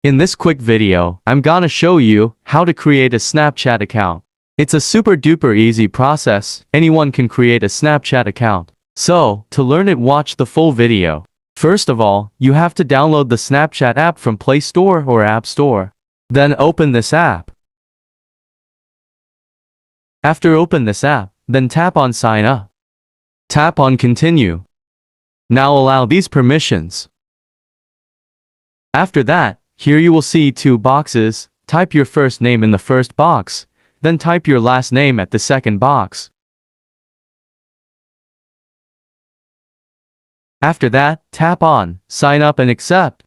In this quick video, I'm gonna show you how to create a Snapchat account. It's a super duper easy process. Anyone can create a Snapchat account. So, to learn it, watch the full video. First of all, you have to download the Snapchat app from Play Store or App Store. Then open this app. After open this app, then tap on Sign Up. Tap on Continue. Now allow these permissions. After that, here you will see two boxes. Type your first name in the first box, then type your last name at the second box. After that, tap on Sign Up and Accept.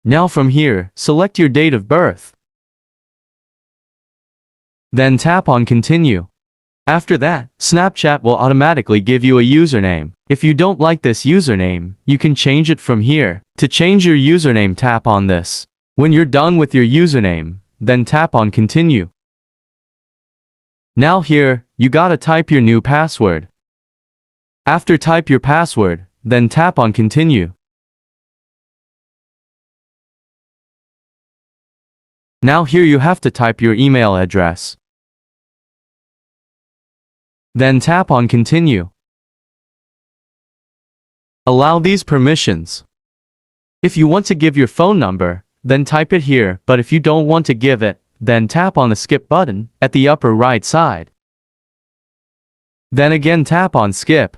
Now from here, select your date of birth. Then tap on Continue. After that, Snapchat will automatically give you a username. If you don't like this username, you can change it from here. To change your username, tap on this. When you're done with your username, then tap on Continue. Now here, you gotta type your new password. After type your password, then tap on Continue. Now here you have to type your email address. Then tap on Continue. Allow these permissions. If you want to give your phone number, then type it here, but if you don't want to give it, then tap on the Skip button at the upper right side. Then again tap on Skip.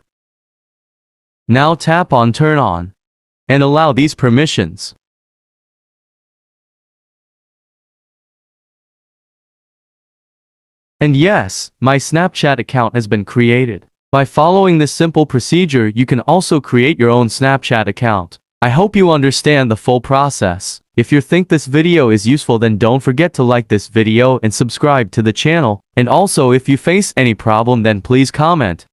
Now tap on Turn On and allow these permissions. And yes, my Snapchat account has been created. By following this simple procedure, you can also create your own Snapchat account. I hope you understand the full process. If you think this video is useful, then don't forget to like this video and subscribe to the channel. And also, if you face any problem, then please comment.